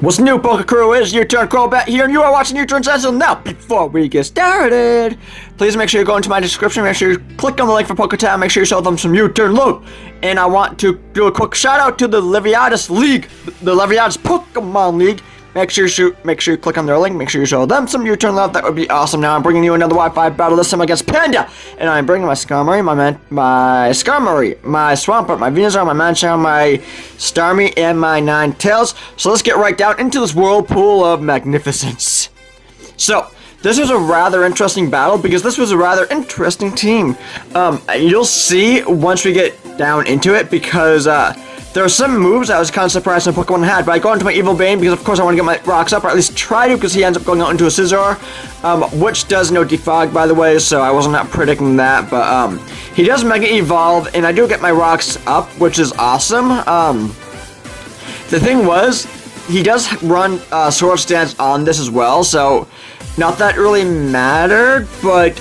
What's new, Poke Crew? Is U-Turn Crobat here, and you are watching U-Turn Central. Now, before we get started, please make sure you go into my description, make sure you click on the link for Poketown, make sure you show them some U-Turn loot. And I want to do a quick shout out to the Leviatus League, the Leviatus Pokemon League. Make sure you click on their link, make sure you show them some U-Turn love. That would be awesome. Now I'm bringing you another Wi-Fi battle, this time against Panda. And I'm bringing my Skarmory, my Skarmory, my Swampert, my Venusaur, my Manchar, my Starmie, and my Ninetales. So let's get right down into this whirlpool of magnificence. So, this was a rather interesting battle because this was a rather interesting team. You'll see once we get down into it because, there are some moves I was kind of surprised some Pokemon had, but I go into my Evil Bane because of course I want to get my rocks up, or at least try to, because he ends up going out into a Scizor, which does no defog, by the way, so I wasn't predicting that, but he does Mega Evolve, and I do get my rocks up, which is awesome. The thing was, he does run Swords Dance on this as well, so not that really mattered, but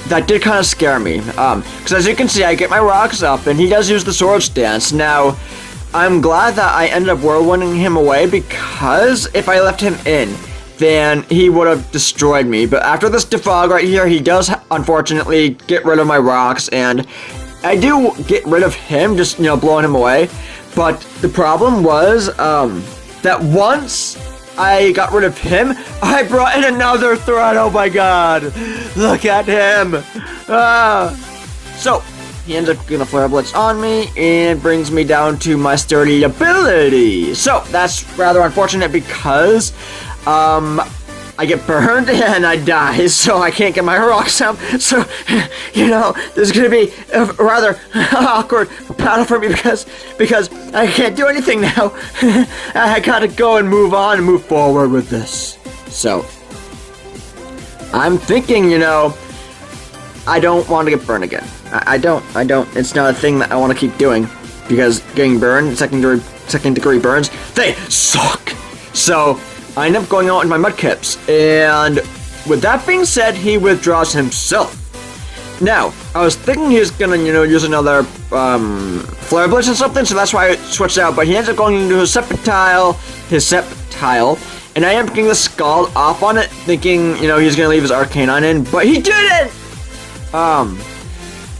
that did kind of scare me, because as you can see, I get my rocks up, and he does use the Swords Dance. Now, I'm glad that I ended up whirlwinding him away, because if I left him in, then he would have destroyed me. But after this defog right here, he does, unfortunately, get rid of my rocks, and I do get rid of him, just, blowing him away. But the problem was, that once I got rid of him, I brought in another threat. Oh my god. Look at him. So, he ends up getting a Flare Blitz on me and brings me down to my sturdy ability. So, that's rather unfortunate because, I get burned and I die, so I can't get my rocks out. So, this is gonna be a rather awkward battle for me because I can't do anything now. I gotta go and move on and move forward with this. So, I'm thinking, I don't want to get burned again. I don't. It's not a thing that I want to keep doing because getting burned, second degree burns, they suck. So, I end up going out in my Mudkips, and with that being said, he withdraws himself. Now, I was thinking he was gonna, use another, Flare Blitz or something, so that's why I switched out, but he ends up going into his Sceptile, and I am getting the Scald off on it, thinking, he's gonna leave his Arcanine in, but he didn't!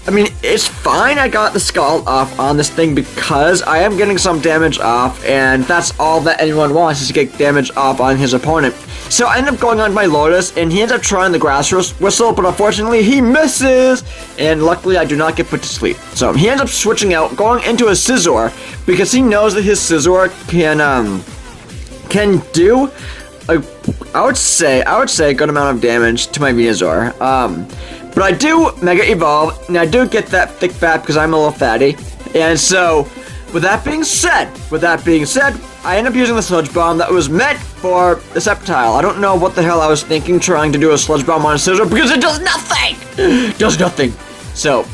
I mean, it's fine I got the Scald off on this thing because I am getting some damage off, and that's all that anyone wants is to get damage off on his opponent. So I end up going on my Lotus, and he ends up trying the Grass Whistle, but unfortunately he misses, and luckily I do not get put to sleep. So he ends up switching out, going into a Scizor, because he knows that his Scizor can do I would say a good amount of damage to my Venusaur. But I do Mega Evolve, and I do get that thick fat because I'm a little fatty. And so, with that being said, I end up using the Sludge Bomb that was meant for the Sceptile. I don't know what the hell I was thinking trying to do a Sludge Bomb on a Scizor because it does nothing! Does nothing. So,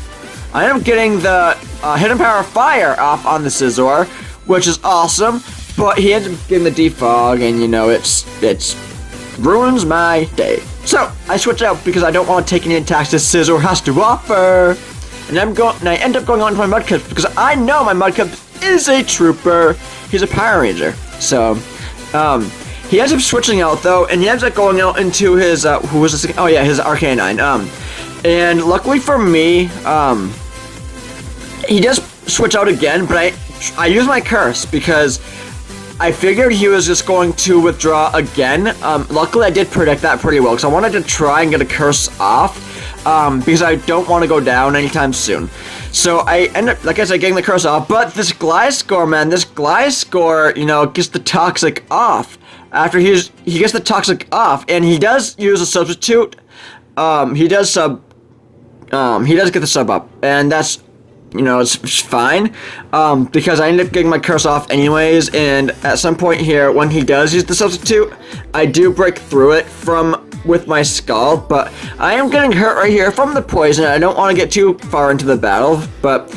I end up getting the Hidden Power Fire off on the Scizor, which is awesome, but he ends up getting the Defog, and it's ruins my day. So, I switch out because I don't want to take any attacks this Scizor has to offer. And I end up going on to my Mudkip because I know my Mudkip is a trooper. He's a Power Ranger. So, he ends up switching out though, and he ends up going out into his, who was this? Oh yeah, his Arcanine. And luckily for me, he does switch out again, but I use my Curse because I figured he was just going to withdraw again. Luckily, I did predict that pretty well, because I wanted to try and get a Curse off, because I don't want to go down anytime soon. So I end up, like I said, getting the Curse off, but this Gliscor, man, gets the Toxic off. After he gets the Toxic off, and he does use a Substitute. He does get the sub up, and that's, it's fine, because I end up getting my Curse off anyways, and at some point here, when he does use the Substitute, I do break through it with my Scald, but I am getting hurt right here from the poison. I don't want to get too far into the battle, but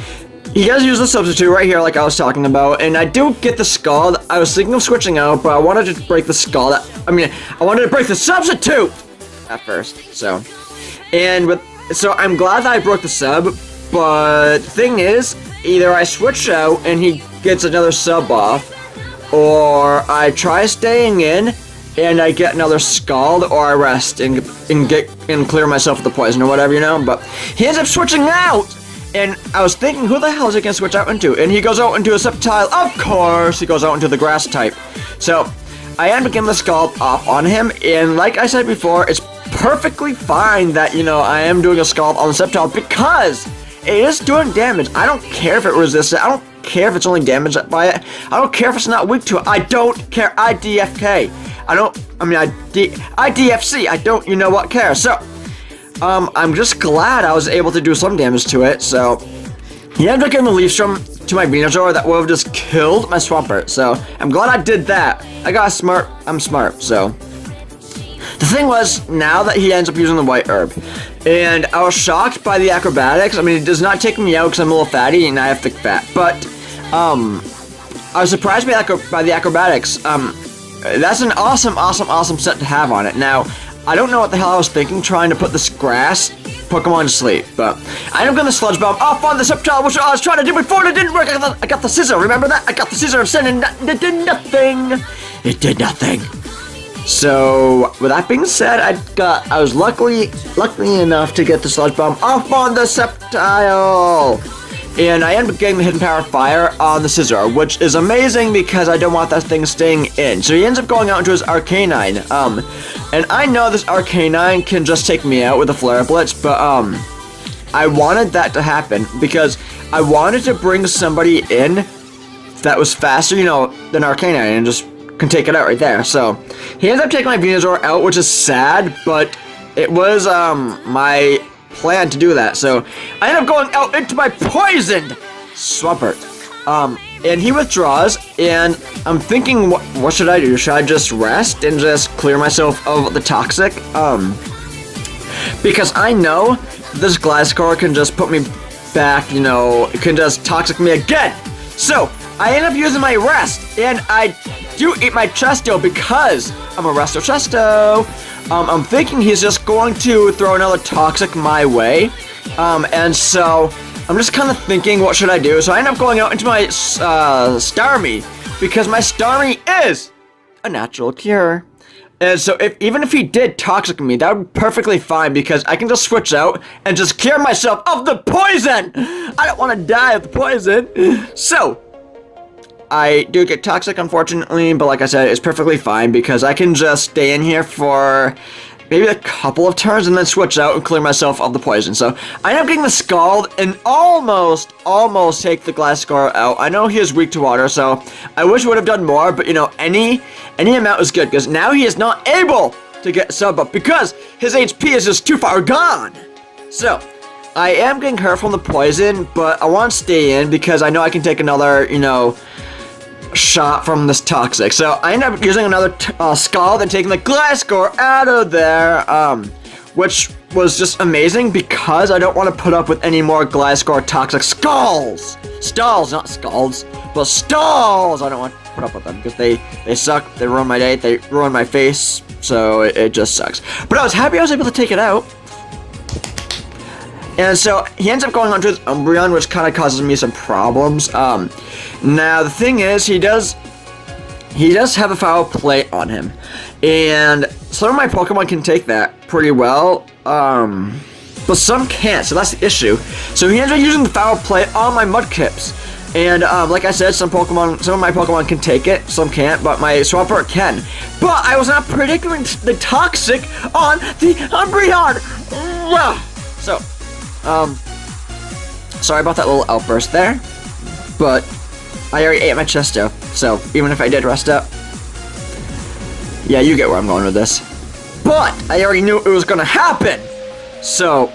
he does use the Substitute right here like I was talking about, and I do get the Scald. I was thinking of switching out, but I wanted to break the Scald. I wanted to break the Substitute at first, so I'm glad that I broke the sub. But the thing is, either I switch out and he gets another sub off, or I try staying in and I get another scald, or I rest and clear myself of the poison or whatever, you know. But he ends up switching out, and I was thinking, who the hell is he gonna switch out into? And he goes out into a Sceptile. Of course, he goes out into the grass type. So I end up getting the scald off on him, and like I said before, it's perfectly fine that, you know, I am doing a scald on the Sceptile because it is doing damage. I don't care if it resists it. I don't care if it's only damaged by it. I don't care if it's not weak to it. I don't care. IDFK. IDFC. I don't, you know what, care. So, I'm just glad I was able to do some damage to it. So, he ended up getting the Leaf Storm to my Venusaur that would have just killed my Swampert. So, I'm glad I did that. I'm smart, so. The thing was, now that he ends up using the White Herb, and I was shocked by the acrobatics. I mean, it does not take me out because I'm a little fatty and I have thick fat, but, I was surprised by the acrobatics. That's an awesome set to have on it. Now, I don't know what the hell I was thinking trying to put this grass Pokemon to sleep, but I am going to Sludge Bomb off on the Sceptile, which I was trying to do before, and it didn't work. I got the scissor, remember that? I got the scissor instead, and it did nothing. It did nothing. So, with that being said, I was lucky enough to get the Sludge Bomb off on the Sceptile. And I ended up getting the Hidden Power Fire on the Scizor, which is amazing because I don't want that thing staying in. So he ends up going out into his Arcanine. And I know this Arcanine can just take me out with a Flare Blitz, but I wanted that to happen because I wanted to bring somebody in that was faster, you know, than Arcanine and just can take it out right there. So he ends up taking my Venusaur out, which is sad, but it was my plan to do that. So I end up going out into my poisoned Swampert. And he withdraws, and I'm thinking, what should I do? Should I just rest and just clear myself of the toxic? Because I know this Gliscor can just put me back, you know, it can just toxic me again. So I end up using my rest, and I do eat my Chesto because I'm a Resto Chesto. I'm thinking he's just going to throw another toxic my way. And so I'm just kind of thinking, what should I do? So I end up going out into my Starmie because my Starmie is a natural cure. And so even if he did toxic me, that would be perfectly fine because I can just switch out and just cure myself of the poison. I don't want to die of the poison. So I do get toxic, unfortunately, but like I said, it's perfectly fine because I can just stay in here for maybe a couple of turns and then switch out and clear myself of the poison. So I end up getting the Scald and almost take the Gliscor out. I know he is weak to water, so I wish I would have done more, but you know, any amount is good because now he is not able to get sub up because his HP is just too far gone. So I am getting hurt from the poison, but I want to stay in because I know I can take another, you know, shot from this toxic. So I end up using another Scald and taking the Gliscor out of there, which was just amazing because I don't want to put up with any more Gliscor toxic stalls, not scalds, but stalls. I don't want to put up with them because they suck, they ruin my day, they ruin my face, so it just sucks. But I was happy I was able to take it out. And so he ends up going onto his Umbreon, which kind of causes me some problems. Now the thing is, he does have a foul play on him, and some of my Pokemon can take that pretty well, but some can't. So that's the issue. So he ends up using the foul play on my Mudkips, and like I said, some of my Pokemon can take it, some can't, but my Swampert can. But I was not predicting the toxic on the Umbreon. So. Sorry about that little outburst there, but I already ate my Chesto, so even if I did rest up, yeah, you get where I'm going with this. But I already knew it was gonna happen, so,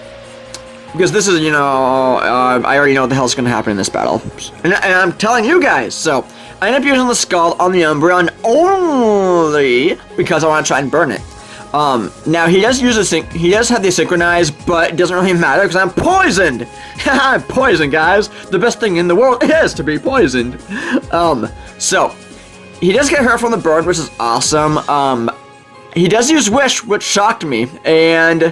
because this is, you know, I already know what the hell's gonna happen in this battle, and I'm telling you guys, so I end up using the Scald on the Umbreon only because I want to try and burn it. Now he does he does have the Synchronize, but it doesn't really matter because I'm poisoned. I'm poisoned, guys. The best thing in the world is to be poisoned. So he does get hurt from the burn, which is awesome. He does use Wish, which shocked me, and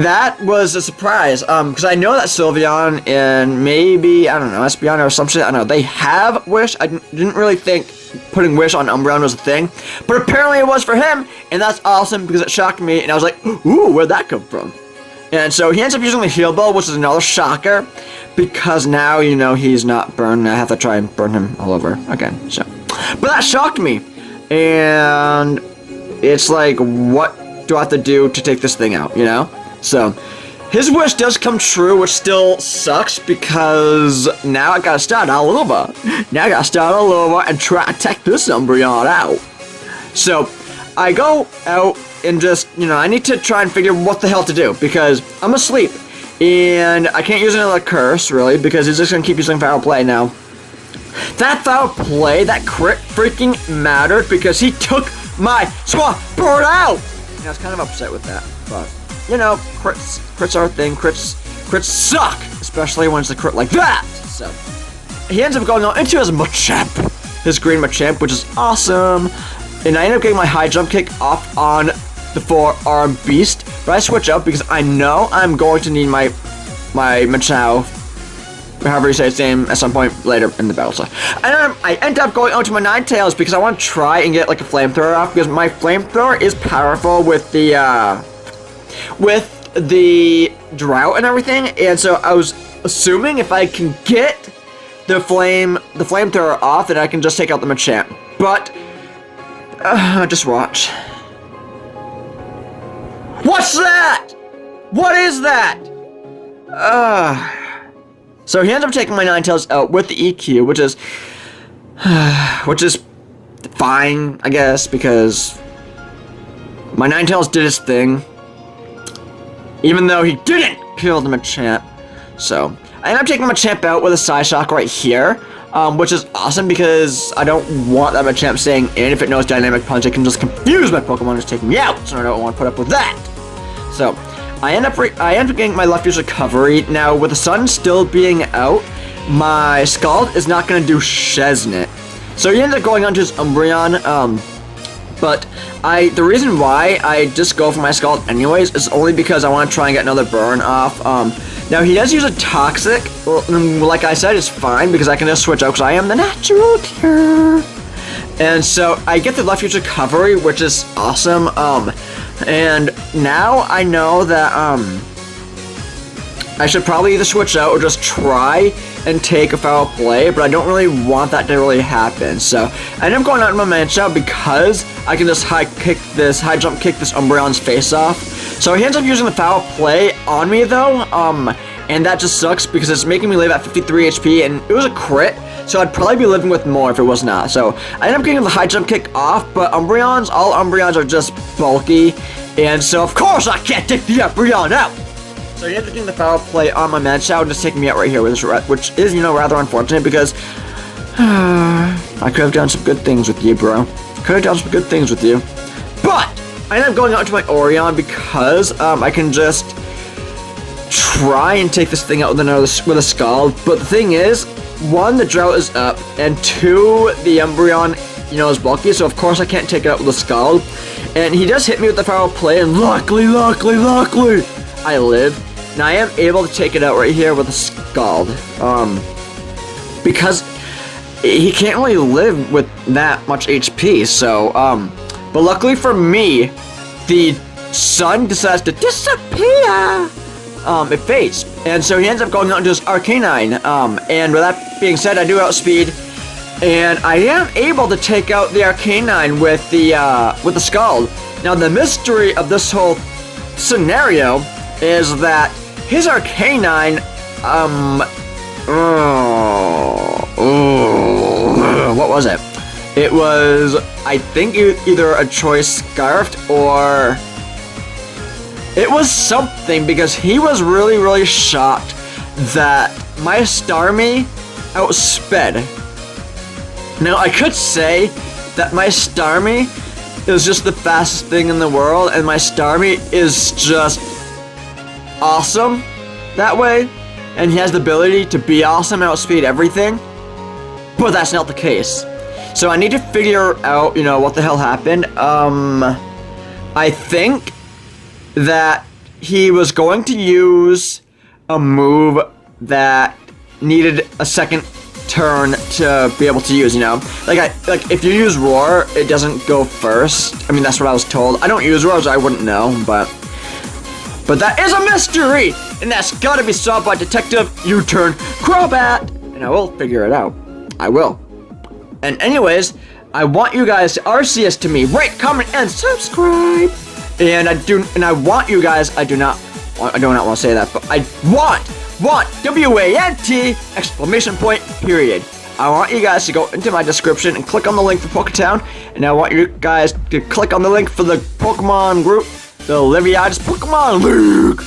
that was a surprise, because I know that Sylveon and maybe, I don't know, Espeon or some shit, I don't know, they have Wish. I didn't really think putting Wish on Umbreon was a thing, but apparently it was for him, and that's awesome because it shocked me, and I was like, ooh, where'd that come from? And so he ends up using the Heal Ball, which is another shocker, because now, you know, he's not burned. I have to try and burn him all over again, so. But that shocked me, and it's like, what do I have to do to take this thing out, you know? So, his wish does come true, which still sucks, because now I gotta start all over. Now I gotta start all over and try to take this Umbreon out. So, I go out and just, you know, I need to try and figure what the hell to do, because I'm asleep, and I can't use another curse, really, because he's just gonna keep using Foul Play now. That Foul Play, that crit freaking mattered, because he took my Swampert out! And I was kind of upset with that, but, you know, crits are a thing, crits suck, especially when it's a crit like that, so. He ends up going on into his Machamp, his green Machamp, which is awesome, and I end up getting my high jump kick off on the 4-arm beast, but I switch up because I know I'm going to need my Machao, however you say its name, at some point later in the battle. So, and I end up going onto my Ninetales because I want to try and get like a flamethrower off, because my flamethrower is powerful with the drought and everything, and so I was assuming if I can get the flamethrower off, then I can just take out the Machamp. But just watch. What's that? What is that? So he ends up taking my Ninetales out with the EQ, which is fine, I guess, because my Ninetales did his thing, even though he didn't kill the Machamp. So I end up taking my Machamp out with a Psyshock right here, which is awesome because I don't want that Machamp staying in. If it knows Dynamic Punch, it can just confuse my Pokemon and just take me out, so I don't want to put up with that. So I end up getting my Left Ear's Recovery. Now, with the sun still being out, my Scald is not going to do Chesnit. So he ends up going onto his Umbreon, but the reason why I just go for my Scald anyways is only because I want to try and get another burn off. Now, he does use a Toxic, like I said, it's fine because I can just switch out because I am the natural cure. And so I get the Left Ear's Recovery, which is awesome, and now I know that, I should probably either switch out or just try and take a Foul Play, but I don't really want that to really happen. So I end up going out in my Mancha because I can just high jump kick this Umbreon's face off. So he ends up using the Foul Play on me though, and that just sucks because it's making me live at 53 HP, and it was a crit, so I'd probably be living with more if it was not. So I end up getting the high jump kick off, but all Umbreons are just bulky, and so of course I can't take the Umbreon out. So he ends up getting the Foul Play on my Manchow and just taking me out right here, which is, you know, rather unfortunate because I could have done some good things with you, bro. Could have done some good things with you. But I end up going out to my Orion because I can just try and take this thing out with a Scald. But the thing is, one, the drought is up, and two, the Umbreon, you know, is bulky, so of course I can't take it out with a Scald. And he does hit me with the Foul Play, and luckily, I live. Now I am able to take it out right here with a Scald, because he can't really live with that much HP, so, but luckily for me, the sun decides to disappear. It fades, and so he ends up going out into his Arcanine, and with that being said, I do outspeed, and I am able to take out the Arcanine with the Scald. Now, the mystery of this whole scenario is that his Arcanine, what was it? It was, I think, either a Choice Scarfed or it was something, because he was really shocked that my Starmie outsped. Now, I could say that my Starmie is just the fastest thing in the world, and my Starmie is just awesome that way, and he has the ability to be awesome, outspeed everything, but that's not the case. So I need to figure out, you know, what the hell happened. I think that he was going to use a move that needed a second turn to be able to use, you know? Like if you use Roar, it doesn't go first. I mean, that's what I was told. I don't use Roar, so I wouldn't know, but that is a mystery, and that's gotta be solved by Detective U-Turn Crobat, and I will figure it out. I will. And anyways, I want you guys to RCS to me, rate, comment, and subscribe. And I want you guys, I do not want to say that, but I want, W-A-N-T, exclamation point, period. I want you guys to go into my description and click on the link for Poketown, and I want you guys to click on the link for the Pokemon group, the Liviatis Pokemon League,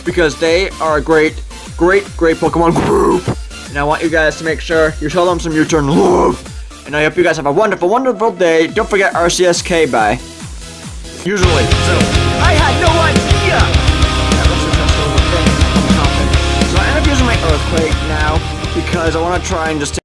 because they are a great Pokemon group. And I want you guys to make sure you show them some U-Turn love. And I hope you guys have a wonderful day. Don't forget RCSK by usually. So I had no idea that was such a thing. So I end up using my Earthquake now because I want to try and just